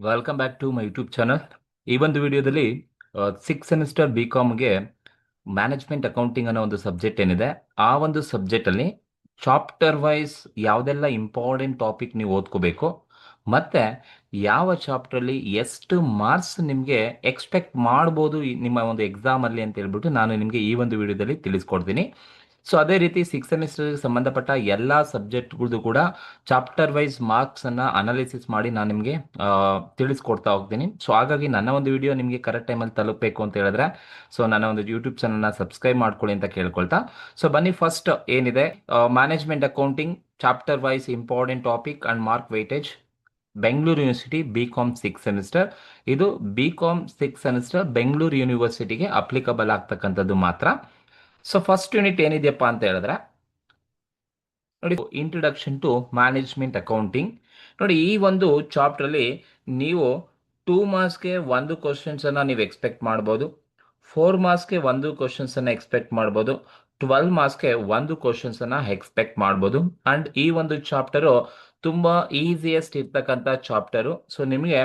Welcome back to my YouTube channel. ಈ ಒಂದು ವಿಡಿಯೋದಲ್ಲಿ ಸಿಕ್ಸ್ ಸೆಮಿಸ್ಟರ್ ಬಿ ಕಾಮ್ಗೆ ಮ್ಯಾನೇಜ್ಮೆಂಟ್ ಅಕೌಂಟಿಂಗ್ ಅನ್ನೋ ಒಂದು ಸಬ್ಜೆಕ್ಟ್ ಏನಿದೆ, ಆ ಒಂದು ಸಬ್ಜೆಕ್ಟಲ್ಲಿ ಚಾಪ್ಟರ್ ವೈಸ್ ಯಾವುದೆಲ್ಲ ಇಂಪಾರ್ಟೆಂಟ್ ಟಾಪಿಕ್ ನೀವು ಓದ್ಕೋಬೇಕು, ಮತ್ತು ಯಾವ ಚಾಪ್ಟ್ರಲ್ಲಿ ಎಷ್ಟು ಮಾರ್ಕ್ಸ್ ನಿಮಗೆ ಎಕ್ಸ್ಪೆಕ್ಟ್ ಮಾಡ್ಬೋದು ನಿಮ್ಮ ಒಂದು ಎಕ್ಸಾಮಲ್ಲಿ ಅಂತ ಹೇಳ್ಬಿಟ್ಟು ನಾನು ನಿಮಗೆ ಈ ಒಂದು ವಿಡಿಯೋದಲ್ಲಿ ತಿಳಿಸ್ಕೊಡ್ತೀನಿ. ಸೊ ಅದೇ ರೀತಿ ಸಿಕ್ಸ್ ಸೆಮಿಸ್ಟರ್ಗೆ ಸಂಬಂಧಪಟ್ಟ ಎಲ್ಲ ಸಬ್ಜೆಕ್ಟ್ಗಳದ್ದು ಕೂಡ ಚಾಪ್ಟರ್ ವೈಸ್ ಮಾರ್ಕ್ಸನ್ನು ಅನಾಲಿಸಿಸ್ ಮಾಡಿ ನಾನು ನಿಮಗೆ ತಿಳಿಸ್ಕೊಡ್ತಾ ಹೋಗ್ತೀನಿ. ಸೊ ಹಾಗಾಗಿ ನನ್ನ ಒಂದು ವಿಡಿಯೋ ನಿಮಗೆ ಕರೆಕ್ಟ್ ಟೈಮಲ್ಲಿ ತಲುಪಬೇಕು ಅಂತ ಹೇಳಿದ್ರೆ ನನ್ನ ಒಂದು ಯೂಟ್ಯೂಬ್ ಚಾನಲ್ನ ಸಬ್ಸ್ಕ್ರೈಬ್ ಮಾಡ್ಕೊಳ್ಳಿ ಅಂತ ಕೇಳ್ಕೊಳ್ತಾ, ಬನ್ನಿ ಫಸ್ಟ್ ಏನಿದೆ, management accounting chapter wise important topic and mark weightage, Bengaluru university B com six semester. ಇದು B com six semester Bengaluru ಯೂನಿವರ್ಸಿಟಿಗೆ ಅಪ್ಲಿಕಬಲ್ ಆಗ್ತಕ್ಕಂಥದ್ದು ಮಾತ್ರ. ಸೊ ಫಸ್ಟ್ ಯೂನಿಟ್ ಏನಿದೆಯಪ್ಪ ಅಂತ ಹೇಳಿದ್ರೆ ನೋಡಿ, ಇಂಟ್ರೊಡಕ್ಷನ್ ಟು ಮ್ಯಾನೇಜ್ಮೆಂಟ್ ಅಕೌಂಟಿಂಗ್. ನೋಡಿ, ಈ ಒಂದು ಚಾಪ್ಟ್ರಲ್ಲಿ ನೀವು 2 ಮಾರ್ಕ್ಸ್ಗೆ ಒಂದು ಕ್ವಶನ್ಸನ್ನು ನೀವು ಎಕ್ಸ್ಪೆಕ್ಟ್ ಮಾಡ್ಬೋದು, 4 ಮಾರ್ಕ್ಸ್ಗೆ ಒಂದು ಕ್ವಶನ್ಸನ್ನು ಎಕ್ಸ್ಪೆಕ್ಟ್ ಮಾಡ್ಬೋದು, 12 ಮಾರ್ಕ್ಸ್ಗೆ ಒಂದು ಕ್ವಶನ್ಸನ್ನು ಎಕ್ಸ್ಪೆಕ್ಟ್ ಮಾಡ್ಬೋದು. ಆ್ಯಂಡ್ ಈ ಒಂದು ಚಾಪ್ಟರು ತುಂಬ ಈಸಿಯೆಸ್ಟ್ ಇರ್ತಕ್ಕಂಥ ಚಾಪ್ಟರು. ಸೊ ನಿಮಗೆ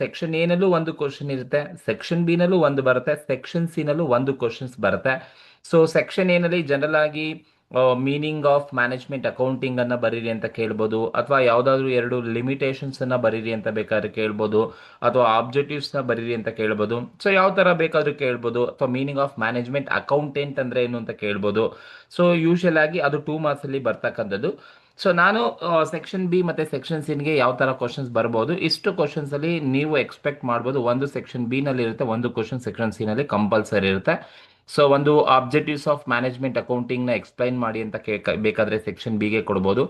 ಸೆಕ್ಷನ್ ಎನಲ್ಲೂ ಒಂದು ಕ್ವಶನ್ ಇರುತ್ತೆ, ಸೆಕ್ಷನ್ ಬಿ ನಲ್ಲೂ ಒಂದು ಬರುತ್ತೆ, ಸೆಕ್ಷನ್ ಸಿ ನಲ್ಲೂ ಒಂದು ಕ್ವಶನ್ಸ್ ಬರುತ್ತೆ. ಸೆಕ್ಷನ್ ಎನಲ್ಲಿ ಜನರಲ್ ಆಗಿ ಮೀನಿಂಗ್ ಆಫ್ ಮ್ಯಾನೇಜ್ಮೆಂಟ್ ಅಕೌಂಟಿಂಗ್ ಅನ್ನ ಬರೀರಿ ಅಂತ ಕೇಳ್ಬೋದು, ಅಥವಾ ಯಾವುದಾದ್ರೂ 2 ಲಿಮಿಟೇಷನ್ಸ್ ಅನ್ನ ಬರೀರಿ ಅಂತ ಬೇಕಾದ್ರೆ ಕೇಳ್ಬೋದು, ಅಥವಾ ಆಬ್ಜೆಕ್ಟಿವ್ಸ್ ನ ಬರೀರಿ ಅಂತ ಕೇಳ್ಬೋದು. ಸೊ ಯಾವ ತರ ಬೇಕಾದ್ರೂ ಕೇಳ್ಬೋದು, ಅಥವಾ ಮೀನಿಂಗ್ ಆಫ್ ಮ್ಯಾನೇಜ್ಮೆಂಟ್ ಅಕೌಂಟೆಂಟ್ ಅಂದ್ರೆ ಏನು ಅಂತ ಕೇಳ್ಬೋದು. ಯೂಶಲ್ ಆಗಿ ಅದು 2 ಮಾರ್ಕ್ಸ್ ಅಲ್ಲಿ ಬರ್ತಕ್ಕಂಥದ್ದು. ನಾನು ಸೆಕ್ಷನ್ ಬಿ ಮತ್ತೆ ಸೆಕ್ಷನ್ ಸಿನ್ಗೆ ಯಾವ ತರ ಕ್ವಶನ್ಸ್ ಬರ್ಬೋದು, ಇಷ್ಟು ಕ್ವಶನ್ಸ್ ಅಲ್ಲಿ ನೀವು ಎಕ್ಸ್ಪೆಕ್ಟ್ ಮಾಡ್ಬೋದು. ಒಂದು ಸೆಕ್ಷನ್ ಬಿ ನಲ್ಲಿ ಇರುತ್ತೆ, ಒಂದು ಕ್ವಶನ್ ಸೆಕ್ಷನ್ ಸಿ ನಲ್ಲಿ ಕಂಪಲ್ಸರಿ ಇರುತ್ತೆ. ಒಂದು ಆಬ್ಜೆಕ್ಟಿವ್ಸ್ ಆಫ್ ಮ್ಯಾನೇಜ್ಮೆಂಟ್ ಅಕೌಂಟಿಂಗ್ ನ ಎಕ್ಸ್ಪ್ಲೈನ್ ಮಾಡಿ ಅಂತ ಬೇಕಾದ್ರೆ ಸೆಕ್ಷನ್ ಬಿಗೆ ಕೊಡ್ಬೋದು.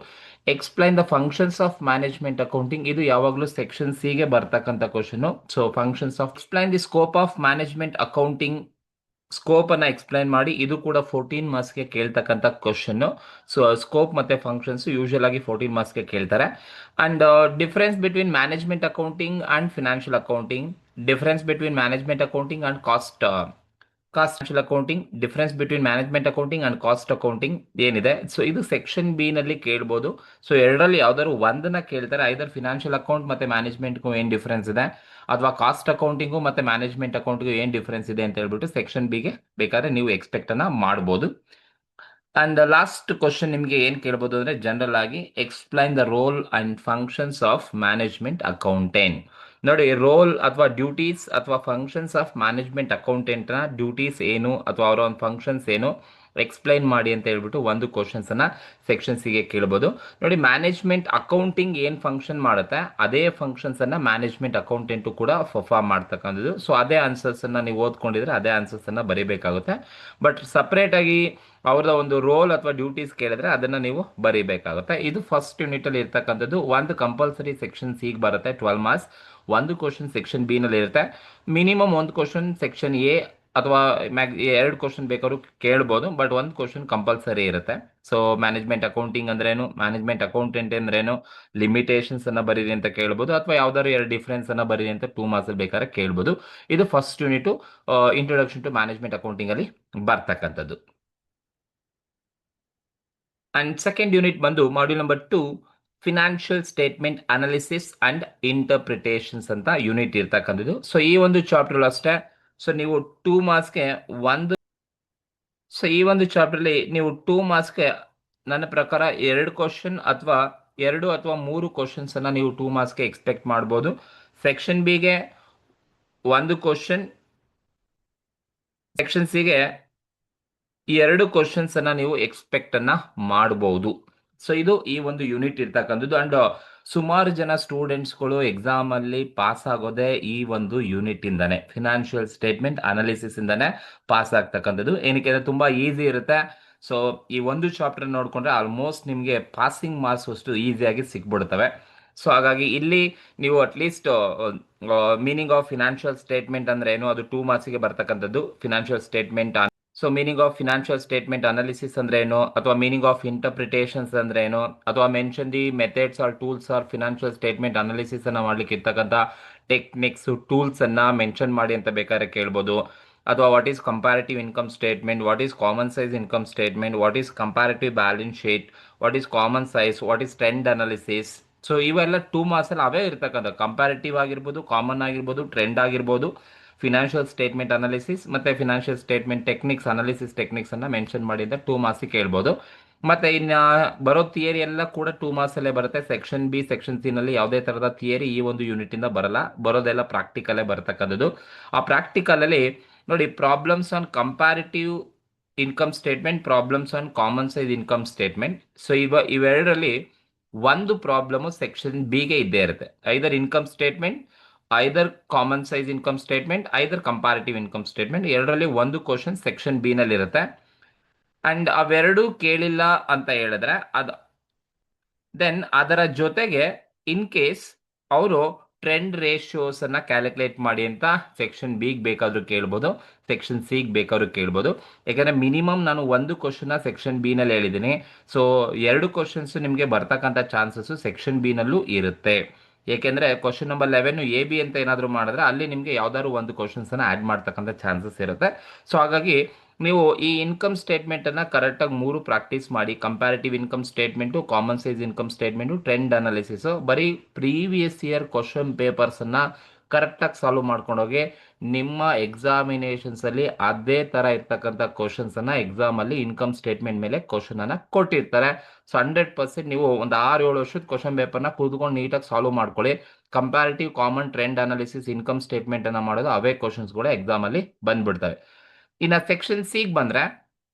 Explain the functions of management accounting, ಇದು ಯಾವಾಗಲೂ ಸೆಕ್ಷನ್ ಸಿಗೆ ಬರ್ತಕ್ಕಂಥ question. Functions of explain the scope of management accounting, scope ಅನ್ನ ಎಕ್ಸ್ಪ್ಲೈನ್ ಮಾಡಿ, ಇದು ಕೂಡ 14 ಮಾರ್ಕ್ಸ್ಗೆ ಕೇಳ್ತಕ್ಕಂಥ ಕ್ವಶನ್. ಸ್ಕೋಪ್ ಮತ್ತೆ ಫಂಕ್ಷನ್ಸ್ ಯೂಶಲ್ ಆಗಿ 14 ಮಾರ್ಕ್ಸ್ಗೆ ಕೇಳ್ತಾರೆ. And difference between management accounting and financial accounting, difference between management accounting and cost accounting, difference between management accounting and cost accounting ಏನಿದೆ, ಇದು section B ನಲ್ಲಿ ಕೇಳ್ಬೋದು. ಎರಡರಲ್ಲಿ ಯಾವ್ದಾದ್ರು ಒಂದನ್ನ ಕೇಳ್ತಾರೆ, ಐದರ್ ಫಿನಾನ್ಷಿಯಲ್ ಅಕೌಂಟ್ ಮತ್ತೆ ಮ್ಯಾನೇಜ್ಮೆಂಟ್ಗೂ ಏನ್ ಡಿಫರೆನ್ಸ್ ಇದೆ, ಅಥವಾ ಕಾಸ್ಟ್ ಅಕೌಂಟಿಂಗು ಮತ್ತೆ ಮ್ಯಾನೇಜ್ಮೆಂಟ್ ಅಕೌಂಟ್ಗೂ ಏನ್ ಡಿಫರೆನ್ಸ್ ಇದೆ ಅಂತ ಹೇಳ್ಬಿಟ್ಟು ಸೆಕ್ಷನ್ ಬಿಗೆ ಬೇಕಾದ್ರೆ ನೀವು ಎಕ್ಸ್ಪೆಕ್ಟ್ ಅನ್ನ ಮಾಡ್ಬೋದು. ಅಂಡ್ ಲಾಸ್ಟ್ ಕ್ವಶನ್ ನಿಮಗೆ ಏನ್ ಕೇಳ್ಬೋದು ಅಂದ್ರೆ, ಜನರಲ್ ಆಗಿ explain the role and functions of management accountant. ನೋಡಿ, ರೋಲ್ ಅಥವಾ ಡ್ಯೂಟೀಸ್ ಅಥವಾ ಫಂಕ್ಷನ್ಸ್ ಆಫ್ ಮ್ಯಾನೇಜ್ಮೆಂಟ್ ಅಕೌಂಟೆಂಟ್ ನ ಡ್ಯೂಟೀಸ್ ಏನು ಅಥವಾ ಅವರ ಒಂದು ಫಂಕ್ಷನ್ಸ್ ಏನು ಎಕ್ಸ್ಪ್ಲೈನ್ ಮಾಡಿ ಅಂತ ಹೇಳ್ಬಿಟ್ಟು ಒಂದು ಕ್ವಶನ್ಸ್ ಅನ್ನ ಸೆಕ್ಷನ್ ಸಿಗೆ ಕೇಳ್ಬೋದು. ನೋಡಿ, ಮ್ಯಾನೇಜ್ಮೆಂಟ್ ಅಕೌಂಟಿಂಗ್ ಏನ್ ಫಂಕ್ಷನ್ ಮಾಡುತ್ತೆ, ಅದೇ ಫಂಕ್ಷನ್ಸ್ ಅನ್ನ ಮ್ಯಾನೇಜ್ಮೆಂಟ್ ಅಕೌಂಟೆಂಟ್ ಕೂಡ ಪರ್ಫಾರ್ಮ್ ಮಾಡ್ತಕ್ಕಂಥದ್ದು. ಅದೇ ಆನ್ಸರ್ಸ್ ಅನ್ನ ನೀವು ಓದ್ಕೊಂಡಿದ್ರೆ ಅದೇ ಆನ್ಸರ್ಸ್ ಅನ್ನ ಬರೀಬೇಕಾಗುತ್ತೆ. ಬಟ್ ಸಪರೇಟ್ ಆಗಿ ಅವ್ರದ ಒಂದು ರೋಲ್ ಅಥವಾ ಡ್ಯೂಟೀಸ್ ಕೇಳಿದ್ರೆ ಅದನ್ನ ನೀವು ಬರೀಬೇಕಾಗುತ್ತೆ. ಇದು ಫಸ್ಟ್ ಯೂನಿಟ್ ಅಲ್ಲಿ ಇರ್ತಕ್ಕಂಥದ್ದು. ಒಂದು ಕಂಪಲ್ಸರಿ ಸೆಕ್ಷನ್ ಸಿಗೆ ಬರುತ್ತೆ 12 ಮಾರ್ಕ್ಸ್, ಒಂದು ಕ್ವಶನ್ ಸೆಕ್ಷನ್ ಬಿ ನಲ್ಲಿ ಇರುತ್ತೆ, ಮಿನಿಮಮ್ ಒಂದು ಕ್ವಶನ್ ಸೆಕ್ಷನ್ ಎ ಅಥವಾ 2 ಕ್ವಶನ್ ಬೇಕಾದ್ರೂ ಕೇಳ್ಬೋದು, ಬಟ್ ಒಂದು ಕ್ವಶನ್ ಕಂಪಲ್ಸರಿ ಇರುತ್ತೆ. ಮ್ಯಾನೇಜ್ಮೆಂಟ್ ಅಕೌಂಟಿಂಗ್ ಅಂದ್ರೇನು, ಮ್ಯಾನೇಜ್ಮೆಂಟ್ ಅಕೌಂಟೆಂಟ್ ಅಂದ್ರೇನು, ಲಿಮಿಟೇಷನ್ಸ್ ಅನ್ನ ಬರೀರಿ ಅಂತ ಕೇಳ್ಬೋದು, ಅಥವಾ ಯಾವ್ದಾದ್ರು 2 ಡಿಫರೆನ್ಸ್ ಅನ್ನ ಬರೀರಿ ಅಂತ 2 ಮಾರ್ಕ್ಸ್ ಅಲ್ಲಿ ಬೇಕಾದ್ರೆ ಕೇಳ್ಬೋದು. ಇದು first unit introduction to management accounting ಅಲ್ಲಿ ಬರ್ತಕ್ಕಂಥದ್ದು. ಅಂಡ್ ಸೆಕೆಂಡ್ ಯೂನಿಟ್ ಬಂದು module number 2, financial statement analysis and interpretations ಅಂತ ಯೂನಿಟ್ ಇರ್ತಕ್ಕಂಥದ್ದು. ಈ ಒಂದು ಚಾಪ್ಟರ್ ಅಷ್ಟೇ. ನೀವು 2 ಮಾರ್ಕ್ಸ್ಗೆ ಒಂದು ಈ ಒಂದು ಚಾಪ್ಟರ್ಲಿ ನೀವು 2 ಮಾರ್ಕ್ಸ್ಗೆ ನನ್ನ ಪ್ರಕಾರ 2 ಕ್ವಶನ್ ಅಥವಾ 2 ಅಥವಾ 3 ಕ್ವಶನ್ಸ್ ಅನ್ನ ನೀವು 2 ಮಾರ್ಕ್ಸ್ಗೆ ಎಕ್ಸ್ಪೆಕ್ಟ್ ಮಾಡ್ಬೋದು. ಸೆಕ್ಷನ್ ಬಿಗೆ ಒಂದು ಕ್ವಶನ್, ಸೆಕ್ಷನ್ ಸಿಗೆ 2 ಕ್ವಶನ್ಸ್ ಅನ್ನ ನೀವು ಎಕ್ಸ್ಪೆಕ್ಟ್ ಅನ್ನ ಮಾಡಬಹುದು. ಇದು ಈ ಒಂದು ಯೂನಿಟ್ ಇರ್ತಕ್ಕಂಥದ್ದು. ಅಂಡ್ ಸುಮಾರು ಜನ ಸ್ಟೂಡೆಂಟ್ಸ್ಗಳು ಎಕ್ಸಾಮ್ ಅಲ್ಲಿ ಪಾಸ್ ಆಗೋದೇ ಈ ಒಂದು ಯೂನಿಟ್ ಇಂದಾನೆ, ಫಿನಾನ್ಷಿಯಲ್ ಸ್ಟೇಟ್ಮೆಂಟ್ ಅನಾಲಿಸಿಸ್ ಇಂದಾನೆ ಪಾಸ್ ಆಗ್ತಕ್ಕಂಥದ್ದು. ಏನಕ್ಕೆ ಅಂದ್ರೆ ತುಂಬಾ ಈಸಿ ಇರುತ್ತೆ. ಈ ಒಂದು ಚಾಪ್ಟರ್ ನೋಡ್ಕೊಂಡ್ರೆ ಆಲ್ಮೋಸ್ಟ್ ನಿಮಗೆ ಪಾಸಿಂಗ್ ಮಾರ್ಕ್ಸ್ ಅಷ್ಟು ಈಸಿಯಾಗಿ ಸಿಕ್ಬಿಡ್ತವೆ. ಹಾಗಾಗಿ ಇಲ್ಲಿ ನೀವು at least meaning of financial statement ಅಂದ್ರೆ ಏನು, ಅದು 2 ಮಾರ್ಕ್ಸ್ಗೆ ಬರ್ತಕ್ಕಂಥದ್ದು. Financial statement meaning of financial statement analysis ಅಂದ್ರೆ ಏನು, ಅಥವಾ ಮೀನಿಂಗ್ ಆಫ್ ಇಂಟರ್ಪ್ರಿಟೇಷನ್ಸ್ ಅಂದ್ರೆ ಏನು, ಅಥವಾ mention the methods are tools R financial statement analysis ಅನ್ನ ಮಾಡ್ಲಿಕ್ಕೆ ಇರ್ತಕ್ಕಂಥ ಟೆಕ್ನಿಕ್ಸ್ ಟೂಲ್ಸ್ ಅನ್ನ ಮೆನ್ಷನ್ ಮಾಡಿ ಅಂತ ಬೇಕಾದ್ರೆ ಕೇಳ್ಬೋದು. ಅಥವಾ what is comparative income statement, what is common size income statement, what is comparative balance sheet, what is common size, what is trend analysis, so ಇವೆಲ್ಲ 2 ಮಾರ್ಕ್ಸ್ ಅಲ್ಲಿ ಅವೇ ಇರ್ತಕ್ಕಂಥ ಕಂಪ್ಯಾರಿಟಿವ್ ಆಗಿರ್ಬೋದು, ಕಾಮನ್ ಆಗಿರ್ಬೋದು, ಟ್ರೆಂಡ್ ಆಗಿರ್ಬೋದು, ಫಿನಾನ್ಷಿಯಲ್ ಸ್ಟೇಟ್ಮೆಂಟ್ ಅನಾಲಿಸಿಸ್ ಮತ್ತೆ financial statement techniques, analysis techniques ಅನ್ನ mention ಮಾಡಿದ 2 marks ಕೇಳ್ಬೋದು. ಮತ್ತೆ ಇನ್ನ ಬರೋ ಥಿಯರಿ ಎಲ್ಲ ಕೂಡ 2 ಮಾರ್ಕ್ಸ್ ಅಲ್ಲೇ ಬರುತ್ತೆ. ಸೆಕ್ಷನ್ ಬಿ, ಸೆಕ್ಷನ್ ಸಿ ನಲ್ಲಿ ಯಾವುದೇ ತರಹದ ಥಿಯರಿ ಈ ಒಂದು ಯೂನಿಟ್ ಇಂದ ಬರಲ್ಲ, ಬರೋದೆಲ್ಲ ಪ್ರಾಕ್ಟಿಕಲ್ ಬರ್ತಕ್ಕಂಥದ್ದು. ಆ ಪ್ರಾಕ್ಟಿಕಲ್ ಅಲ್ಲಿ ನೋಡಿ, problems on comparative income statement, problems on common size income statement. So ಇವೆರಡರಲ್ಲಿ ಒಂದು ಪ್ರಾಬ್ಲಮ್ ಸೆಕ್ಷನ್ ಬಿಗೆ ಇದ್ದೇ ಇರುತ್ತೆ. Either income statement, either common size income statement, either comparative income statement, ಎರಡರಲ್ಲಿ ಒಂದು ಕ್ವಶನ್ ಸೆಕ್ಷನ್ ಬಿ ನಲ್ಲಿ ಇರುತ್ತೆ. ಅಂಡ್ ಅವೆರಡು ಕೇಳಿಲ್ಲ ಅಂತ ಹೇಳಿದ್ರೆ ಅದು ದೆನ್ ಅದರ ಜೊತೆಗೆ ಇನ್ ಕೇಸ್ ಅವರು ಟ್ರೆಂಡ್ ರೇಷಿಯೋಸ್ ಅನ್ನ ಕ್ಯಾಲ್ಕುಲೇಟ್ ಮಾಡಿ ಅಂತ ಸೆಕ್ಷನ್ ಬಿಗ್ ಬೇಕಾದ್ರೂ ಕೇಳ್ಬೋದು, ಸೆಕ್ಷನ್ ಸಿಗ್ ಬೇಕಾದ್ರೂ ಕೇಳ್ಬೋದು. ಯಾಕಂದ್ರೆ ಮಿನಿಮಮ್ ನಾನು ಒಂದು ಕ್ವಶನ್ ಸೆಕ್ಷನ್ ಬಿ ನಲ್ಲಿ ಹೇಳಿದ್ದೀನಿ. ಸೊ 2 ಕ್ವಶನ್ಸ್ ನಿಮಗೆ ಬರ್ತಕ್ಕಂಥ ಚಾನ್ಸಸ್ ಸೆಕ್ಷನ್ ಬಿ ನಲ್ಲೂ ಇರುತ್ತೆ. ಏಕೆಂದ್ರೆ ಕ್ವಶನ್ ನಂಬರ್ 11 ಎ ಬಿ ಅಂತ ಏನಾದರೂ ಮಾಡಿದ್ರೆ ಅಲ್ಲಿ ನಿಮಗೆ ಯಾವ್ದಾದ್ರು ಒಂದು ಕ್ವಶನ್ಸ್ ಅನ್ನ ಆಡ್ ಮಾಡ್ತಕ್ಕಂಥ ಚಾನ್ಸಸ್ ಇರುತ್ತೆ. ಸೊ ಹಾಗಾಗಿ ನೀವು ಈ ಇನ್ಕಮ್ ಸ್ಟೇಟ್ಮೆಂಟ್ ಅನ್ನ ಕರೆಕ್ಟಾಗಿ 3 ಪ್ರಾಕ್ಟೀಸ್ ಮಾಡಿ. Comparative income statement, common size income statement, trend analysis, ಬರೀ ಪ್ರೀವಿಯಸ್ ಇಯರ್ ಕ್ವಶನ್ ಪೇಪರ್ಸ್ ಅನ್ನ ಕರೆಕ್ಟಾಗಿ ಸಾಲ್ವ್ ಮಾಡ್ಕೊಂಡೋಗಿ ನಿಮ್ಮ ಎಕ್ಸಾಮಿನೇಷನ್ಸ್ ಅಲ್ಲಿ ಅದೇ ತರ ಇರ್ತಕ್ಕಂಥ ಕ್ವಶನ್ಸ್ ಅನ್ನ ಎಕ್ಸಾಮ್ ಅಲ್ಲಿ ಇನ್ಕಮ್ ಸ್ಟೇಟ್ಮೆಂಟ್ ಮೇಲೆ ಕ್ವಶನ್ ಅನ್ನ ಕೊಟ್ಟಿರ್ತಾರೆ. ಸೊ 100% ನೀವು ಒಂದು 6-7 ವರ್ಷದ ಕ್ವಶನ್ ಪೇಪರ್ನ ಕೂತ್ಕೊಂಡು ನೀಟಾಗಿ ಸಾಲ್ವ್ ಮಾಡ್ಕೊಳ್ಳಿ. Comparative, common, trend analysis, income statement ಅನ್ನ ಮಾಡೋದು ಅವೇ ಕ್ವಶನ್ಸ್ ಕೂಡ ಎಕ್ಸಾಮ್ ಅಲ್ಲಿ ಬಂದ್ಬಿಡ್ತವೆ. ಇನ್ನು ಸೆಕ್ಷನ್ ಸಿಗ್ ಬಂದ್ರೆ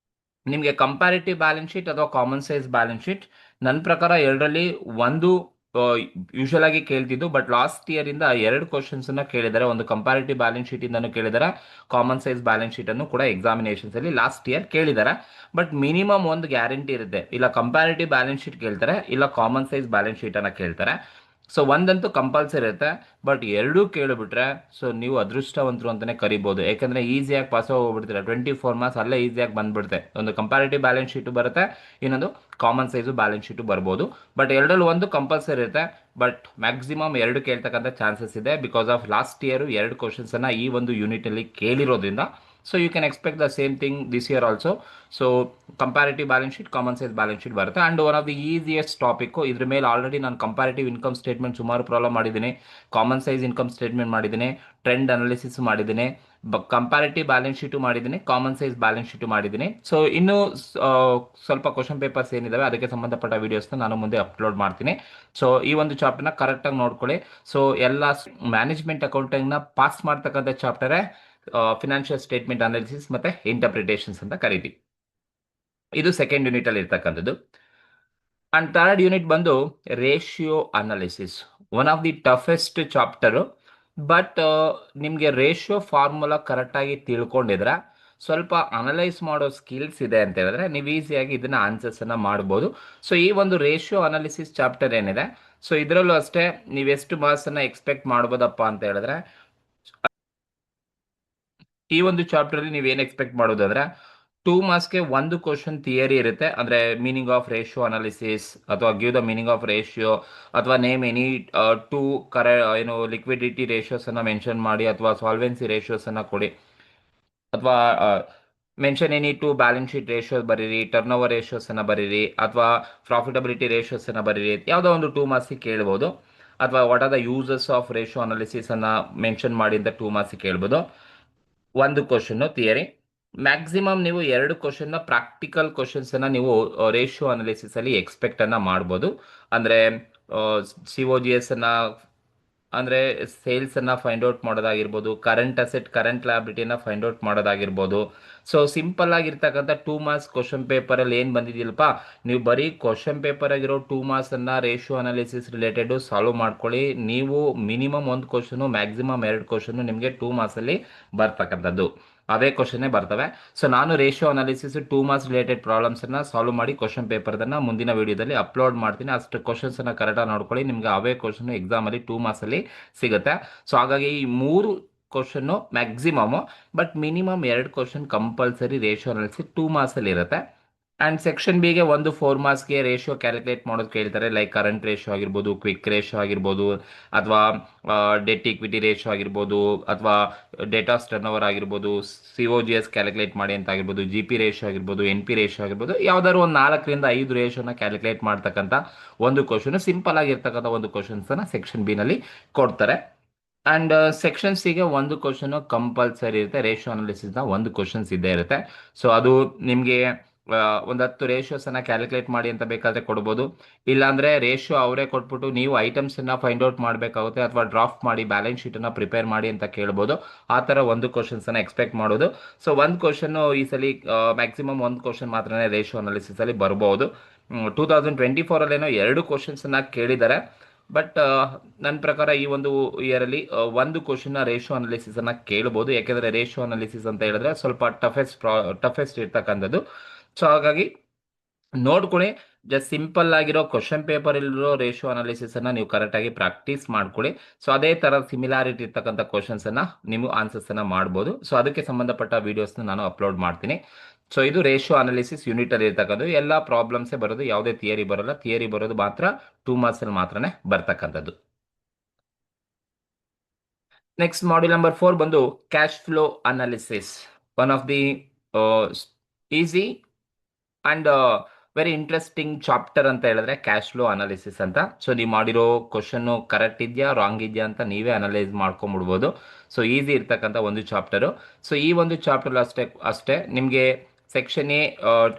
ನಿಮಗೆ ಕಂಪ್ಯಾರಿಟಿವ್ ಬ್ಯಾಲೆನ್ಸ್ ಶೀಟ್ ಅಥವಾ ಕಾಮನ್ ಸೈಜ್ ಬ್ಯಾಲೆನ್ಸ್ ಶೀಟ್, ನನ್ನ ಪ್ರಕಾರ ಎರಡರಲ್ಲಿ ಒಂದು ಯೂಶಲ್ ಆಗಿ ಕೇಳ್ತಿದ್ದು, ಬಟ್ ಲಾಸ್ಟ್ ಇಯರ್ ಇಂದ 2 ಕ್ವಶನ್ಸ್ ಅನ್ನ ಕೇಳಿದ್ದಾರೆ. ಒಂದು ಕಂಪ್ಯಾರಿಟಿವ್ ಬ್ಯಾಲೆನ್ಸ್ ಶೀಟ್ ಇಂದನೂ ಕೇಳಿದ್ದಾರೆ, ಕಾಮನ್ ಸೈಜ್ ಬ್ಯಾಲೆನ್ಸ್ ಶೀಟ್ ಅನ್ನು ಕೂಡ ಎಕ್ಸಾಮಿನೇಷನ್ಸ್ ಅಲ್ಲಿ ಲಾಸ್ಟ್ ಇಯರ್ ಕೇಳಿದ್ದಾರೆ. ಬಟ್ ಮಿನಿಮಮ್ ಒಂದು ಗ್ಯಾರಂಟಿ ಇರುತ್ತೆ, ಇಲ್ಲ ಕಂಪ್ಯಾರಿಟಿವ್ ಬ್ಯಾಲೆನ್ಸ್ ಶೀಟ್ ಕೇಳ್ತಾರೆ, ಇಲ್ಲ ಕಾಮನ್ ಸೈಜ್ ಬ್ಯಾಲೆನ್ಸ್ ಶೀಟ್ ಅನ್ನ ಕೇಳ್ತಾರೆ. ಸೊ ಒಂದಂತೂ ಕಂಪಲ್ಸರಿ ಇರುತ್ತೆ, ಬಟ್ ಎರಡೂ ಕೇಳಿಬಿಟ್ರೆ ಸೊ ನೀವು ಅದೃಷ್ಟವಂತರು ಅಂತಾನೆ ಕರಿಬಹುದು. ಯಾಕಂದ್ರೆ ಈಸಿಯಾಗಿ ಪಾಸ್ ಹೋಗ್ಬಿಡ್ತೀರಾ. 24 ಮಾರ್ಕ್ಸ್ ಅಲ್ಲೇ ಈಸಿಯಾಗಿ ಬಂದ್ಬಿಡುತ್ತೆ. ಒಂದು ಕಂಪ್ಯಾರಿಟಿವ್ ಬ್ಯಾಲೆನ್ಸ್ ಶೀಟು ಬರುತ್ತೆ, ಇನ್ನೊಂದು ಕಾಮನ್ ಸೈಜು ಬ್ಯಾಲೆನ್ಸ್ ಶೀಟು ಬರ್ಬೋದು. ಬಟ್ ಎರಡರಲ್ಲಿ ಒಂದು ಕಂಪಲ್ಸರಿ ಇರುತ್ತೆ, ಬಟ್ ಮ್ಯಾಕ್ಸಿಮಮ್ ಎರಡು ಕೇಳ್ತಕ್ಕಂಥ ಚಾನ್ಸಸ್ ಇದೆ. Because of last year 2 questions ಅನ್ನ ಈ ಒಂದು ಯೂನಿಟ್ ಅಲ್ಲಿ ಕೇಳಿರೋದ್ರಿಂದ. So you can expect the same thing this year also. So comparative balance sheet, common size balance sheet ಬರುತ್ತೆ. And one of the easiest topic, ಇದ್ರ ಮೇಲೆ already ನಾನು comparative income statement ಸುಮಾರು ಪ್ರಾಬ್ಲಮ್ ಮಾಡಿದ್ದೀನಿ, ಕಾಮನ್ ಸೈಜ್ ಇನ್ಕಮ್ ಸ್ಟೇಟ್ಮೆಂಟ್ ಮಾಡಿದ್ದೀನಿ, trend analysis ಮಾಡಿದ್ದೀನಿ, comparative balance sheet ಮಾಡಿದ್ದೀನಿ, common size balance sheet ಮಾಡಿದ್ದೀನಿ. ಸೊ ಇನ್ನು ಸ್ವಲ್ಪ ಕ್ವಶನ್ ಪೇಪರ್ಸ್ ಏನಿದಾವೆ ಅದಕ್ಕೆ ಸಂಬಂಧಪಟ್ಟ ವಿಡಿಯೋಸ್ನ ನಾನು ಮುಂದೆ ಅಪ್ಲೋಡ್ ಮಾಡ್ತೀನಿ. ಸೊ ಈ ಒಂದು ಚಾಪ್ಟರ್ನ ಕರೆಕ್ಟಾಗಿ ನೋಡ್ಕೊಳ್ಳಿ. ಸೊ ಎಲ್ಲ ಮ್ಯಾನೇಜ್ಮೆಂಟ್ ಅಕೌಂಟಿಂಗ್ನ ಪಾಸ್ ಮಾಡ್ತಕ್ಕಂಥ ಚಾಪ್ಟರೇ ಫಿನಾನ್ಷಿಯಲ್ ಸ್ಟೇಟ್ಮೆಂಟ್ ಅನಾಲಿಸಿಸ್ ಮತ್ತೆ ಇಂಟರ್ಪ್ರಿಟೇಷನ್ಸ್ ಅಂತ ಕರಿತೀವಿ. ಇದು ಸೆಕೆಂಡ್ ಯೂನಿಟ್ ಅಲ್ಲಿ ಇರ್ತಕ್ಕಂಥದ್ದು. ಅಂಡ್ ಥರ್ಡ್ ಯೂನಿಟ್ ಬಂದು ratio analysis, one of the toughest chapter. But ನಿಮಗೆ ರೇಷಿಯೋ ಫಾರ್ಮುಲಾ ಕರೆಕ್ಟಾಗಿ ತಿಳ್ಕೊಂಡಿದ್ರೆ, ಸ್ವಲ್ಪ ಅನಲೈಸ್ ಮಾಡೋ ಸ್ಕಿಲ್ಸ್ ಇದೆ ಅಂತ ಹೇಳಿದ್ರೆ ನೀವು ಈಸಿಯಾಗಿ ಇದನ್ನ ಆನ್ಸರ್ಸ್ ಅನ್ನ ಮಾಡ್ಬೋದು. ಸೊ ಈ ಒಂದು ರೇಷಿಯೋ ಅನಾಲಿಸಿಸ್ ಚಾಪ್ಟರ್ ಏನಿದೆ, ಸೊ ಇದರಲ್ಲೂ ಅಷ್ಟೇ ನೀವೆಷ್ಟು ಮಾರ್ಕ್ಸ್ ಅನ್ನ ಎಕ್ಸ್ಪೆಕ್ಟ್ ಮಾಡ್ಬೋದಪ್ಪ ಅಂತ ಹೇಳಿದ್ರೆ, ಈ ಒಂದು ಚಾಪ್ಟರ್ ಅಲ್ಲಿ ನೀವೇನು ಎಕ್ಸ್ಪೆಕ್ಟ್ ಮಾಡೋದು ಅಂದ್ರೆ 2 ಮಾರ್ಕ್ಸ್ಗೆ ಒಂದು ಕ್ವಶನ್ ಥಿಯರಿ ಇರುತ್ತೆ. ಅಂದ್ರೆ ಮೀನಿಂಗ್ ಆಫ್ ರೇಷಿಯೋ ಅನಾಲಿಸಿಸ್, ಅಥವಾ give the meaning of ratio, ಅಥವಾ ನೇಮ್ ಎನಿ ಟೂ ಏನು ಲಿಕ್ವಿಡಿಟಿ ರೇಷಿಯೋಸ್ ಅನ್ನ ಮೆನ್ಷನ್ ಮಾಡಿ, ಅಥವಾ ಸಾಲ್ವೆನ್ಸಿ ರೇಷಿಯೋಸ್ ಅನ್ನ ಕೊಡಿ, ಅಥವಾ mention any two balance sheet ratios ಬರೀರಿ, ಟರ್ನ್ ಓವರ್ ರೇಷಿಯೋಸ್ ಅನ್ನ ಬರೀರಿ, ಅಥವಾ ಪ್ರಾಫಿಟಬಿಲಿಟಿ ರೇಷಿಯೋಸ್ ಅನ್ನ ಬರೀರಿ. ಯಾವುದೋ ಒಂದು 2 ಮಾರ್ಕ್ಸ್ ಕೇಳ್ಬೋದು. ಅಥವಾ what are the uses of ratio analysis ಅನ್ನ ಮೆನ್ಷನ್ ಮಾಡಿ ಅಂತ 2 ಮಾರ್ಕ್ಸ್ ಕೇಳ್ಬೋದು. ಒಂದು ಕ್ವಶನ್ ಥಿಯರಿ. ಮ್ಯಾಕ್ಸಿಮಮ್ ನೀವು 2 ಕ್ವಶನ್ ಪ್ರಾಕ್ಟಿಕಲ್ ಕ್ವಶನ್ಸ್ ಅನ್ನ ನೀವು ರೇಷಿಯೋ ಅನಾಲಿಸಿಸ್ ಅಲ್ಲಿ ಎಕ್ಸ್ಪೆಕ್ಟ್ ಅನ್ನ ಮಾಡ್ಬೋದು. ಅಂದ್ರೆ COGS ಅನ್ನ, ಅಂದ್ರೆ ಸೇಲ್ಸ್ ಅನ್ನ ಫೈಂಡ್ ಔಟ್ ಮಾಡೋದಾಗಿರ್ಬೋದು, ಕರೆಂಟ್ ಅಸೆಟ್, ಕರೆಂಟ್ ಲಯಬಿಲಿಟಿನ ಫೈಂಡ್ ಔಟ್ ಮಾಡೋದಾಗಿರ್ಬೋದು. ಸೊ ಸಿಂಪಲ್ ಆಗಿರ್ತಕ್ಕಂಥ 2 ಮಾರ್ಕ್ಸ್ ಕ್ವಶನ್ ಪೇಪರ್ ಅಲ್ಲಿ ಏನ್ ಬಂದಿದ್ದಿಲ್ಲಪ್ಪ, ನೀವು ಬರೀ ಕ್ವಶನ್ ಪೇಪರ್ ಆಗಿರೋ 2 ಮಾರ್ಕ್ಸ್ ಅನ್ನ ರೇಷಿಯೋ ಅನಾಲಿಸಿಸ್ ರಿಲೇಟೆಡ್ ಸಾಲ್ವ್ ಮಾಡ್ಕೊಳ್ಳಿ. ನೀವು ಮಿನಿಮಮ್ ಒಂದು ಕ್ವಶನ್, ಮ್ಯಾಕ್ಸಿಮಮ್ 2 ಕ್ವಶನ್ ನಿಮಗೆ 2 ಮಾರ್ಕ್ಸ್ ಅಲ್ಲಿ ಬರ್ತಕ್ಕಂಥದ್ದು ಅವೇ ಕ್ವಶನ್ನೇ ಬರ್ತವೆ. ಸೊ ನಾನು ratio analysis 2 marks related problems ಅನ್ನ ಸಾಲ್ವ್ ಮಾಡಿ ಕ್ವಶನ್ ಪೇಪರ್ ಅನ್ನ ಮುಂದಿನ ವಿಡಿಯೋದಲ್ಲಿ ಅಪ್ಲೋಡ್ ಮಾಡ್ತೀನಿ. ಅಷ್ಟು ಕ್ವಶನ್ಸ್ ಅನ್ನ ಕರೆಕ್ಟಾಗಿ ನೋಡ್ಕೊಳ್ಳಿ, ನಿಮ್ಗೆ ಅವೇ ಕ್ವಶನ್ ಎಕ್ಸಾಮ್ ಅಲ್ಲಿ 2 ಮಾರ್ಕ್ಸ್ ಅಲ್ಲಿ ಸಿಗುತ್ತೆ. ಸೊ ಹಾಗಾಗಿ ಈ 3 question maximum, but minimum 2 question compulsory ratio analysis 2 marks ಅಲ್ಲಿ ಇರುತ್ತೆ. ಆ್ಯಂಡ್ ಸೆಕ್ಷನ್ ಬಿಗೆ ಒಂದು 4 ಮಾರ್ಕ್ಸ್ಗೆ ರೇಷಿಯೋ ಕ್ಯಾಲ್ಕುಲೇಟ್ ಮಾಡೋದು ಕೇಳ್ತಾರೆ, ಲೈಕ್ ಕರೆಂಟ್ ರೇಷಿಯೋ ಆಗಿರ್ಬೋದು, ಕ್ವಿಕ್ ರೇಷಿಯೋ ಆಗಿರ್ಬೋದು, ಅಥವಾ ಡೆಟ್ ಇಕ್ವಿಟಿ ರೇಷಿಯೋ ಆಗಿರ್ಬೋದು, ಅಥವಾ ಡೇಟಾಸ್ ಟರ್ನ್ ಓವರ್ ಆಗಿರ್ಬೋದು, COGS ಕ್ಯಾಲ್ಕುಲೇಟ್ ಮಾಡಿ ಅಂತ ಆಗಿರ್ಬೋದು, GP ರೇಷಿಯೋ ಆಗಿರ್ಬೋದು, NP ರೇಷಿಯೋ ಆಗಿರ್ಬೋದು, ಯಾವ್ದಾದ್ರು ಒಂದು 4 ರಿಂದ 5 ರೇಷಿಯೋನ ಕ್ಯಾಲ್ಕುಲೇಟ್ ಮಾಡ್ತಕ್ಕಂಥ ಒಂದು ಕ್ವಶನ್, ಸಿಂಪಲ್ ಆಗಿರ್ತಕ್ಕಂಥ ಒಂದು ಕ್ವಶನ್ಸನ್ನು ಸೆಕ್ಷನ್ ಬಿನಲ್ಲಿ ಕೊಡ್ತಾರೆ. ಆ್ಯಂಡ್ ಸೆಕ್ಷನ್ ಸಿಗೆ ಒಂದು ಕ್ವಶನು ಕಂಪಲ್ಸರಿ ಇರುತ್ತೆ, ರೇಷಿಯೋ ಅನಾಲಿಸಿಸ್ನ ಒಂದು ಕ್ವಶನ್ಸ್ ಇದ್ದೇ ಇರುತ್ತೆ. ಸೊ ಅದು ನಿಮಗೆ ಒಂದು 10 ರೇಷಿಯೋಸನ್ನು ಕ್ಯಾಲ್ಕುಲೇಟ್ ಮಾಡಿ ಅಂತ ಬೇಕಾದರೆ ಕೊಡ್ಬೋದು, ಇಲ್ಲಾಂದರೆ ರೇಷಿಯೋ ಅವರೇ ಕೊಟ್ಬಿಟ್ಟು ನೀವು ಐಟಮ್ಸನ್ನು ಫೈಂಡ್ ಔಟ್ ಮಾಡಬೇಕಾಗುತ್ತೆ, ಅಥವಾ ಡ್ರಾಫ್ಟ್ ಮಾಡಿ ಬ್ಯಾಲೆನ್ಸ್ ಶೀಟನ್ನು ಪ್ರಿಪೇರ್ ಮಾಡಿ ಅಂತ ಕೇಳ್ಬೋದು. ಆ ಥರ ಒಂದು ಕ್ವಶನ್ಸನ್ನು ಎಕ್ಸ್ಪೆಕ್ಟ್ ಮಾಡೋದು. ಸೊ ಒಂದು ಕ್ವಶನ್ನು ಈ ಸಲ ಮ್ಯಾಕ್ಸಿಮಮ್ ಒಂದು ಕ್ವಶನ್ ಮಾತ್ರನೇ ರೇಷಿಯೋ ಅನಾಲಿಸಿಸಲ್ಲಿ ಬರ್ಬೋದು. 2024 2 ಕ್ವಶನ್ಸನ್ನು ಕೇಳಿದ್ದಾರೆ. ಬಟ್ ನನ್ನ ಪ್ರಕಾರ ಈ ಒಂದು ಇಯರಲ್ಲಿ ಒಂದು ಕ್ವಶನ್ನ ರೇಷಿಯೋ ಅನಾಲಿಸಿಸನ್ನು ಕೇಳ್ಬೋದು, ಯಾಕೆಂದರೆ ರೇಷಿಯೋ ಅನಾಲಿಸಿಸ್ ಅಂತ ಹೇಳಿದ್ರೆ ಸ್ವಲ್ಪ ಟಫೆಸ್ಟ್ ಇರ್ತಕ್ಕಂಥದ್ದು. ಸೊ ಹಾಗಾಗಿ ನೋಡ್ಕೊಳ್ಳಿ, ಜಸ್ಟ್ ಸಿಂಪಲ್ ಆಗಿರೋ ಕ್ವಶನ್ ಪೇಪರ್ ಇಲ್ಲಿರೋ ರೇಷಿಯೋ ಅನಾಲಿಸಿಸನ್ನು ನೀವು ಕರೆಕ್ಟಾಗಿ ಪ್ರಾಕ್ಟೀಸ್ ಮಾಡ್ಕೊಳ್ಳಿ. ಸೊ ಅದೇ ಥರ ಸಿಮಿಲಾರಿಟಿ ಇರ್ತಕ್ಕಂಥ ಕ್ವಶನ್ಸನ್ನು ನೀವು ಆನ್ಸರ್ಸನ್ನು ಮಾಡ್ಬೋದು. ಸೊ ಅದಕ್ಕೆ ಸಂಬಂಧಪಟ್ಟ ವೀಡಿಯೋಸ್ನ ನಾನು ಅಪ್ಲೋಡ್ ಮಾಡ್ತೀನಿ. ಸೊ ಇದು ರೇಷಿಯೋ ಅನಾಲಿಸಿಸ್ ಯೂನಿಟಲ್ಲಿ ಇರ್ತಕ್ಕಂಥದ್ದು. ಎಲ್ಲ ಪ್ರಾಬ್ಲಮ್ಸೇ ಬರೋದು, ಯಾವುದೇ ಥಿಯರಿ ಬರೋಲ್ಲ. ಥಿಯರಿ ಬರೋದು ಮಾತ್ರ 2 ಮಾರ್ಕ್ಸಲ್ಲಿ ಮಾತ್ರನೇ ಬರ್ತಕ್ಕಂಥದ್ದು. ನೆಕ್ಸ್ಟ್ ಮಾಡ್ಯೂಲ್ ನಂಬರ್ 4 ಬಂದು cash flow analysis. One of the easy and very interesting chapter ಅಂತ ಹೇಳಿದ್ರೆ ಕ್ಯಾಶ್ ಫ್ಲೋ ಅನಾಲಿಸಿಸ್ ಅಂತ. ಸೊ ನೀವು ಮಾಡಿರೋ ಕ್ವಶನ್ನು ಕರೆಕ್ಟ್ ಇದೆಯಾ ರಾಂಗ್ ಇದೆಯಾ ಅಂತ ನೀವೇ ಅನಲೈಸ್ ಮಾಡ್ಕೊಂಬಿಡ್ಬೋದು. ಸೊ ಈಸಿ ಇರ್ತಕ್ಕಂಥ ಒಂದು ಚಾಪ್ಟರು. ಸೊ ಈ ಒಂದು ಚಾಪ್ಟರ್ ಅಷ್ಟೇ ನಿಮಗೆ ಸೆಕ್ಷನ್ ಎ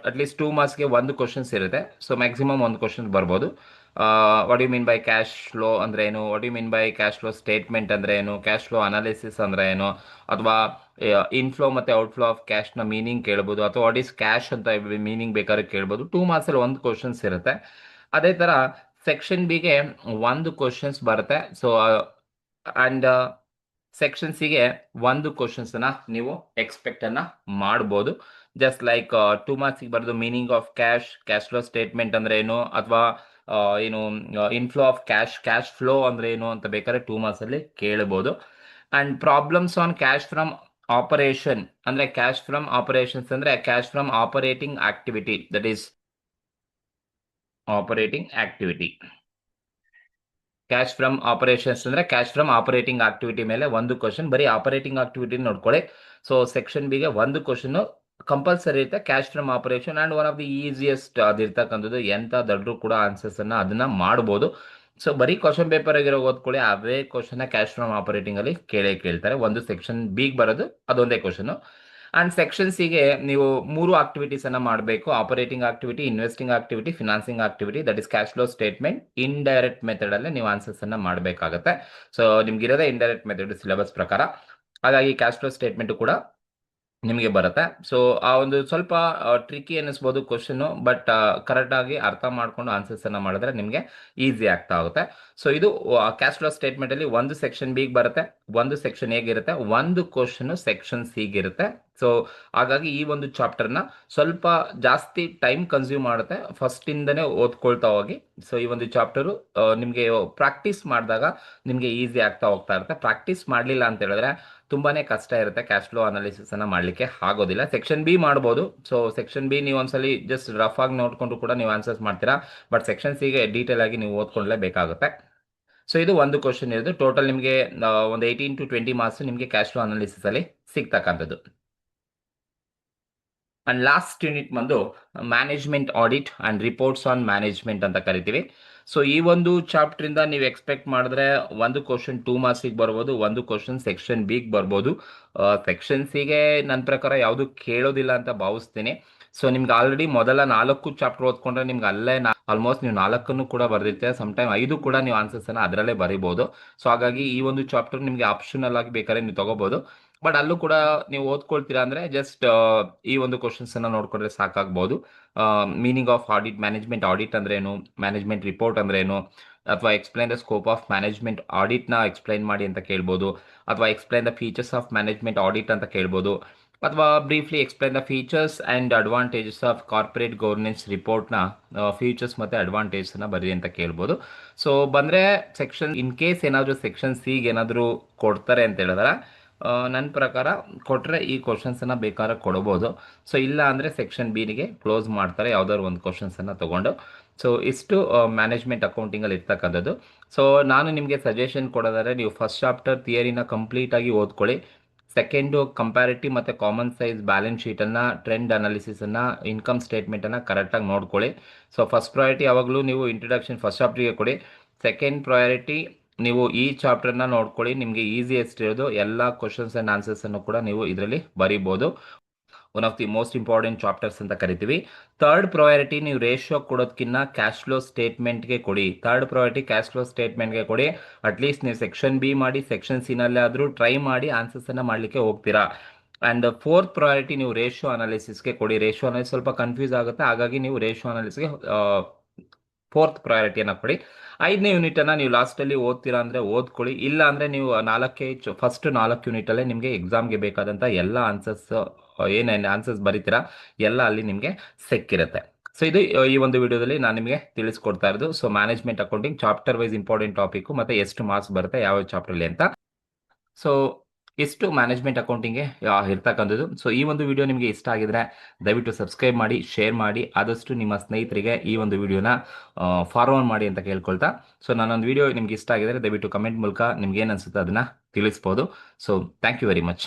ಅಟ್ಲೀಸ್ಟ್ 2 ಮಾರ್ಕ್ಸ್ಗೆ ಒಂದು ಕ್ವಶನ್ಸ್ ಇರುತ್ತೆ. ಸೊ ಮ್ಯಾಕ್ಸಿಮಮ್ ಒಂದು ಕ್ವಶನ್ ಬರ್ಬೋದು. What you mean by cash flow ಅಂದರೆ ಏನು, what you mean by cash flow statement ಅಂದರೆ ಏನು, ಕ್ಯಾಶ್ ಫ್ಲೋ ಅನಾಲಿಸಿಸ್ ಅಂದರೆ ಏನು, ಅಥವಾ ಇನ್ಫ್ಲೋ ಮತ್ತು ಔಟ್ಫ್ಲೋ ಆಫ್ ಕ್ಯಾಶ್ನ ಮೀನಿಂಗ್ ಕೇಳ್ಬೋದು, ಅಥವಾ ವಾಟ್ ಈಸ್ ಕ್ಯಾಶ್ ಅಂತ ಮೀನಿಂಗ್ ಬೇಕಾದ್ರೆ ಕೇಳ್ಬೋದು. 2 ಮಾರ್ಕ್ಸಲ್ಲಿ ಒಂದು ಕ್ವಶನ್ಸ್ ಇರುತ್ತೆ. ಅದೇ ಥರ ಸೆಕ್ಷನ್ ಬಿಗೆ ಒಂದು ಕ್ವಶನ್ಸ್ ಬರುತ್ತೆ. ಸೊ ಆ್ಯಂಡ್ ಸೆಕ್ಷನ್ ಸಿಗೆ ಒಂದು ಕ್ವಶನ್ಸನ್ನು ನೀವು ಎಕ್ಸ್ಪೆಕ್ಟನ್ನು ಮಾಡ್ಬೋದು. ಜಸ್ಟ್ ಲೈಕ್ 2 ಮಾರ್ಕ್ಸಿಗೆ ಬರೋದು meaning of cash flow statement ಅಂದರೆ ಏನು, ಅಥವಾ ಏನು ಇನ್ಫ್ಲೋ ಆಫ್ ಕ್ಯಾಶ್ ಫ್ಲೋ ಅಂದರೆ ಏನು ಅಂತ ಬೇಕಾದ್ರೆ 2 ಮಾರ್ಕ್ಸಲ್ಲಿ ಕೇಳ್ಬೋದು. And problems on cash from operation ಅಂದರೆ ಕ್ಯಾಶ್ ಫ್ರಮ್ ಆಪರೇಷನ್ಸ್ ಅಂದರೆ cash from operating activity, that is operating activity. Cash from operations ಅಂದರೆ ಕ್ಯಾಶ್ ಫ್ರಮ್ ಆಪರೇಟಿಂಗ್ ಆಕ್ಟಿವಿಟಿ ಮೇಲೆ ಒಂದು ಕ್ವಶನ್, ಬರೀ ಆಪರೇಟಿಂಗ್ ಆಕ್ಟಿವಿಟಿ ನೋಡ್ಕೊಳ್ಳಿ. ಸೊ ಸೆಕ್ಷನ್ ಬಿಗೆ ಒಂದು ಕ್ವಶನು ಕಂಪಲ್ಸರಿ ಇರುತ್ತೆ, cash from operation. And one of the easiest ಅದಿರ್ತಕ್ಕಂಥದ್ದು, ಎಂಥ ದೊಡ್ಡರು ಕೂಡ ಆನ್ಸರ್ಸನ್ನು ಅದನ್ನು ಮಾಡ್ಬೋದು. ಸೊ ಬರೀ ಕ್ವಶನ್ ಪೇಪರ್ ಆಗಿರೋ ಓದ್ಕೊಳ್ಳಿ, ಅವೇ ಕ್ವಶನ್ನ ಕ್ಯಾಶ್ ಫ್ರಮ್ ಆಪರೇಟಿಂಗಲ್ಲಿ ಕೇಳ್ತಾರೆ. ಒಂದು ಸೆಕ್ಷನ್ ಬಿಗೆ ಬರೋದು ಅದೊಂದೇ ಕ್ವಶನು. ಆ್ಯಂಡ್ ಸೆಕ್ಷನ್ ಸಿಗೆ ನೀವು 3 ಆಕ್ಟಿವಿಟೀಸನ್ನು ಮಾಡಬೇಕು: operating activity, investing activity, financing activity, that is cash flow statement. Indirect ಮೆಥಡಲ್ಲೇ ನೀವು ಆನ್ಸರ್ಸನ್ನು ಮಾಡಬೇಕಾಗುತ್ತೆ. ಸೊ ನಿಮ್ಗಿರೋದೇ ಇಂಡೈರೆಕ್ಟ್ ಮೆಥಡ್ ಸಿಲೆಬಸ್ ಪ್ರಕಾರ, ಹಾಗಾಗಿ ಕ್ಯಾಶ್ ಫ್ಲೋ ಸ್ಟೇಟ್ಮೆಂಟು ಕೂಡ ನಿಮಗೆ ಬರುತ್ತೆ. ಸೊ ಆ ಒಂದು ಸ್ವಲ್ಪ ಟ್ರಿಕಿ ಅನ್ನಿಸ್ಬೋದು ಕ್ವಶನ್ನು, ಬಟ್ ಕರೆಕ್ಟಾಗಿ ಅರ್ಥ ಮಾಡಿಕೊಂಡು ಆನ್ಸರ್ಸನ್ನು ಮಾಡಿದ್ರೆ ನಿಮಗೆ ಈಸಿ ಆಗ್ತಾ ಹೋಗುತ್ತೆ. ಸೊ ಇದು ಕ್ಯಾಶ್ ಫ್ಲೋ ಸ್ಟೇಟ್ಮೆಂಟಲ್ಲಿ ಒಂದು ಸೆಕ್ಷನ್ ಬಿಗೆ ಬರುತ್ತೆ, ಒಂದು ಸೆಕ್ಷನ್ ಹೇಗಿರುತ್ತೆ, ಒಂದು ಕ್ವಶನು ಸೆಕ್ಷನ್ ಸಿಗಿರುತ್ತೆ. ಸೊ ಹಾಗಾಗಿ ಈ ಒಂದು ಚಾಪ್ಟರ್ನ ಸ್ವಲ್ಪ ಜಾಸ್ತಿ ಟೈಮ್ ಕನ್ಸ್ಯೂಮ್ ಮಾಡುತ್ತೆ, ಫಸ್ಟಿಂದನೇ ಓದ್ಕೊಳ್ತಾ ಹೋಗಿ. ಸೊ ಈ ಒಂದು ಚಾಪ್ಟರು ನಿಮಗೆ ಪ್ರಾಕ್ಟೀಸ್ ಮಾಡಿದಾಗ ನಿಮಗೆ ಈಸಿ ಆಗ್ತಾ ಹೋಗ್ತಾ ಇರುತ್ತೆ. ಪ್ರಾಕ್ಟೀಸ್ ಮಾಡಲಿಲ್ಲ ಅಂತ ಹೇಳಿದ್ರೆ ತುಂಬಾ ಕಷ್ಟ ಇರುತ್ತೆ, ಕ್ಯಾಶ್ ಫ್ಲೋ ಅನಾಲಿಸಿಸನ್ನು ಮಾಡಲಿಕ್ಕೆ ಆಗೋದಿಲ್ಲ. ಸೆಕ್ಷನ್ ಬಿ ಮಾಡ್ಬೋದು. ಸೊ ಸೆಕ್ಷನ್ ಬಿ ನೀವು ಒಂದ್ಸಲಿ ಜಸ್ಟ್ ರಫ್ ಆಗಿ ನೋಡಿಕೊಂಡು ಕೂಡ ನೀವು ಆನ್ಸರ್ಸ್ ಮಾಡ್ತೀರಾ, ಬಟ್ ಸೆಕ್ಷನ್ ಸಿಗೆ ಡೀಟೇಲ್ ಆಗಿ ನೀವು ಓದ್ಕೊಳ್ಳೇಬೇಕಾಗುತ್ತೆ. ಸೊ ಇದು ಒಂದು ಕ್ವಶನ್ ಇರೋದು. ಟೋಟಲ್ ನಿಮಗೆ ಒಂದು 18 to 20 ಮಾರ್ಕ್ಸ್ ನಿಮಗೆ ಕ್ಯಾಶ್ ಫ್ಲೋ ಅನಾಲಿಸಿಸಲ್ಲಿ ಸಿಗ್ತಕ್ಕಂಥದ್ದು. ಆ್ಯಂಡ್ ಲಾಸ್ಟ್ ಯೂನಿಟ್ ಬಂದು management audit and reports on management ಅಂತ ಕರಿತೀವಿ. ಸೊ ಈ ಒಂದು ಚಾಪ್ಟ್ರಿಂದ ನೀವು ಎಕ್ಸ್ಪೆಕ್ಟ್ ಮಾಡಿದ್ರೆ ಒಂದು ಕ್ವಶನ್ 2 ಮಾರ್ಕ್ಸಿಗೆ ಬರ್ಬೋದು, ಒಂದು ಕ್ವಶನ್ ಸೆಕ್ಷನ್ ಬಿಗೆ ಬರ್ಬೋದು. ಸೆಕ್ಷನ್ ಸಿಗೆ ನನ್ನ ಪ್ರಕಾರ ಯಾವುದು ಕೇಳೋದಿಲ್ಲ ಅಂತ ಭಾವಿಸ್ತೀನಿ. ಸೊ ನಿಮ್ಗೆ ಆಲ್ರೆಡಿ ಮೊದಲ 4 ಚಾಪ್ಟರ್ ಓದ್ಕೊಂಡ್ರೆ ನಿಮ್ಗೆ ಅಲ್ಲೇ ಆಲ್ಮೋಸ್ಟ್ ನೀವು 4 ಕೂಡ ಬರೆದಿರ್ತೀರ, ಸಮ್ಟೈಮ್ 5 ಕೂಡ ನೀವು ಆನ್ಸರ್ಸನ್ನು ಅದರಲ್ಲೇ ಬರಿಬೋದು. ಸೊ ಹಾಗಾಗಿ ಈ ಒಂದು ಚಾಪ್ಟರ್ ನಿಮಗೆ ಆಪ್ಷನಲ್ ಆಗಿ ಬೇಕಾದ್ರೆ ನೀವು ತಗೋಬೋದು. ಬಟ್ ಅಲ್ಲೂ ಕೂಡ ನೀವು ಓದ್ಕೊಳ್ತೀರಾ ಅಂದರೆ ಜಸ್ಟ್ ಈ ಒಂದು ಕ್ವಶನ್ಸನ್ನು ನೋಡ್ಕೊಂಡ್ರೆ ಸಾಕಾಗ್ಬೋದು. Meaning of audit, management audit ಅಂದ್ರೆ ಏನು, ಮ್ಯಾನೇಜ್ಮೆಂಟ್ ರಿಪೋರ್ಟ್ ಅಂದ್ರೆ ಏನು, ಅಥವಾ explain the scope of management ಆಡಿಟ್ನ ಎಕ್ಸ್ಪ್ಲೈನ್ ಮಾಡಿ ಅಂತ ಕೇಳ್ಬೋದು, ಅಥವಾ explain the features of management audit ಅಂತ ಕೇಳ್ಬೋದು, ಅಥವಾ briefly explain the features and advantages of corporate governance ರಿಪೋರ್ಟ್ನ ಫೀಚರ್ಸ್ ಮತ್ತು ಅಡ್ವಾಂಟೇಜಸ್ನ ಬರೀ ಅಂತ ಕೇಳ್ಬೋದು. ಸೊ ಬಂದರೆ ಸೆಕ್ಷನ್ ಇನ್ ಕೇಸ್ ಏನಾದರೂ ಸೆಕ್ಷನ್ ಸಿಗೆ ಏನಾದರೂ ಕೊಡ್ತಾರೆ ಅಂತ ಹೇಳಿದ್ರೆ ನನ್ನ ಪ್ರಕಾರ ಕೊಟ್ಟರೆ ಈ ಕ್ವಶನ್ಸನ್ನು ಬೇಕಾದ್ರೆ ಕೊಡ್ಬೋದು. ಸೊ ಇಲ್ಲ ಅಂದರೆ ಸೆಕ್ಷನ್ ಬಿನಿಗೆ ಕ್ಲೋಸ್ ಮಾಡ್ತಾರೆ ಯಾವುದಾದ್ರು ಒಂದು ಕ್ವಶನ್ಸನ್ನು ತೊಗೊಂಡು. ಸೊ ಇಷ್ಟು ಮ್ಯಾನೇಜ್ಮೆಂಟ್ ಅಕೌಂಟಿಂಗಲ್ಲಿ ಇರ್ತಕ್ಕಂಥದ್ದು. ಸೊ ನಾನು ನಿಮಗೆ ಸಜೆಷನ್ ಕೊಡೋದಾದ್ರೆ ನೀವು ಫಸ್ಟ್ ಚಾಪ್ಟರ್ ಥಿಯರಿನ ಕಂಪ್ಲೀಟಾಗಿ ಓದ್ಕೊಳ್ಳಿ. ಸೆಕೆಂಡು ಕಂಪ್ಯಾರಿಟಿವ್ ಮತ್ತು ಕಾಮನ್ ಸೈಜ್ ಬ್ಯಾಲೆನ್ಸ್ ಶೀಟನ್ನು, ಟ್ರೆಂಡ್ ಅನಾಲಿಸಿಸನ್ನು, ಇನ್ಕಮ್ ಸ್ಟೇಟ್ಮೆಂಟನ್ನು ಕರೆಕ್ಟಾಗಿ ನೋಡ್ಕೊಳ್ಳಿ. ಸೊ ಫಸ್ಟ್ ಪ್ರಯಾರಿಟಿ ಯಾವಾಗಲೂ ನೀವು ಇಂಟ್ರಡಕ್ಷನ್ ಫಸ್ಟ್ ಚಾಪ್ಟ್ರಿಗೆ ಕೊಡಿ. ಸೆಕೆಂಡ್ ಪ್ರಯಾರಿಟಿ ನೀವು ಈ ಚಾಪ್ಟರ್ನ ನೋಡ್ಕೊಳ್ಳಿ. ನಿಮಗೆ ಈಸಿಯೆಸ್ಟ್ ಇರೋದು ಎಲ್ಲ ಕ್ವಶನ್ಸ್ ಆ್ಯಂಡ್ ಆನ್ಸರ್ಸನ್ನು ಕೂಡ ನೀವು ಇದರಲ್ಲಿ ಬರೀಬೋದು. One of the most important chapters ಅಂತ ಕರಿತೀವಿ. ಥರ್ಡ್ ಪ್ರಯಾರಿಟಿ ನೀವು ರೇಷಿಯೋ ಕೊಡೋದಕ್ಕಿಂತ ಕ್ಯಾಶ್ ಫ್ಲೋ ಸ್ಟೇಟ್ಮೆಂಟ್ಗೆ ಕೊಡಿ. ಥರ್ಡ್ ಪ್ರಯಾರಿಟಿ ಕ್ಯಾಶ್ ಫ್ಲೋ ಸ್ಟೇಟ್ಮೆಂಟ್ಗೆ ಕೊಡಿ. ಅಟ್ಲೀಸ್ಟ್ ನೀವು ಸೆಕ್ಷನ್ ಬಿ ಮಾಡಿ, ಸೆಕ್ಷನ್ ಸಿನಲ್ಲೇ ಆದರೂ ಟ್ರೈ ಮಾಡಿ ಆನ್ಸರ್ಸನ್ನು ಮಾಡಲಿಕ್ಕೆ ಹೋಗ್ತೀರಾ. ಆ್ಯಂಡ್ ಫೋರ್ತ್ ಪ್ರಯಾರಿಟಿ ನೀವು ರೇಷಿಯೋ ಅನಾಲಿಸಿಸ್ಗೆ ಕೊಡಿ. ರೇಷಿಯೋ ಅನಾಲಿಸಿಸ್ ಸ್ವಲ್ಪ ಕನ್ಫ್ಯೂಸ್ ಆಗುತ್ತೆ, ಹಾಗಾಗಿ ನೀವು ರೇಷಿಯೋ ಅನಾಲಿಸಿಸ್ಗೆ ಫೋರ್ತ್ ಪ್ರಯಾರಿಟಿಯನ್ನು ಕೊಡಿ. 5ನೇ ಯೂನಿಟನ್ನು ನೀವು ಲಾಸ್ಟಲ್ಲಿ ಓದ್ತೀರಾ ಅಂದರೆ ಓದ್ಕೊಳ್ಳಿ. ಇಲ್ಲ ಅಂದರೆ ನೀವು ಫಸ್ಟ್ 4 ಯೂನಿಟಲ್ಲೇ ನಿಮಗೆ ಎಕ್ಸಾಮ್ಗೆ ಬೇಕಾದಂಥ ಎಲ್ಲ ಆನ್ಸರ್ಸ್ ಏನೇನು ಆನ್ಸರ್ಸ್ ಬರೀತೀರಾ ಎಲ್ಲ ಅಲ್ಲಿ ನಿಮಗೆ ಸಿಕ್ಕಿರುತ್ತೆ. ಸೊ ಇದು ಈ ಒಂದು ವಿಡಿಯೋದಲ್ಲಿ ನಾನು ನಿಮಗೆ ತಿಳಿಸ್ಕೊಡ್ತಾ ಇರೋದು. So management accounting chapter wise important topic ಮತ್ತು ಎಷ್ಟು ಮಾರ್ಕ್ಸ್ ಬರುತ್ತೆ ಯಾವ ಚಾಪ್ಟರ್ಲಿ ಅಂತ. ಸೊ ಇಷ್ಟು ಮ್ಯಾನೇಜ್ಮೆಂಟ್ ಅಕೌಂಟಿಂಗ್ಗೆ ಇರ್ತಕ್ಕಂಥದ್ದು. ಸೊ ಈ ಒಂದು ವಿಡಿಯೋ ನಿಮಗೆ ಇಷ್ಟ ಆಗಿದ್ರೆ ದಯವಿಟ್ಟು ಸಬ್ಸ್ಕ್ರೈಬ್ ಮಾಡಿ, ಶೇರ್ ಮಾಡಿ, ಆದಷ್ಟು ನಿಮ್ಮ ಸ್ನೇಹಿತರಿಗೆ ಈ ಒಂದು ವಿಡಿಯೋನ ಫಾರ್ವರ್ಡ್ ಮಾಡಿ ಅಂತ ಕೇಳ್ಕೊಳ್ತಾ. ಸೊ ನಾನೊಂದು ವಿಡಿಯೋ ನಿಮ್ಗೆ ಇಷ್ಟ ಆಗಿದ್ರೆ ದಯವಿಟ್ಟು ಕಮೆಂಟ್ ಮೂಲಕ ನಿಮ್ಗೆ ಏನು ಅನಿಸುತ್ತೆ ಅದನ್ನು ತಿಳಿಸ್ಬೋದು. So thank you very much.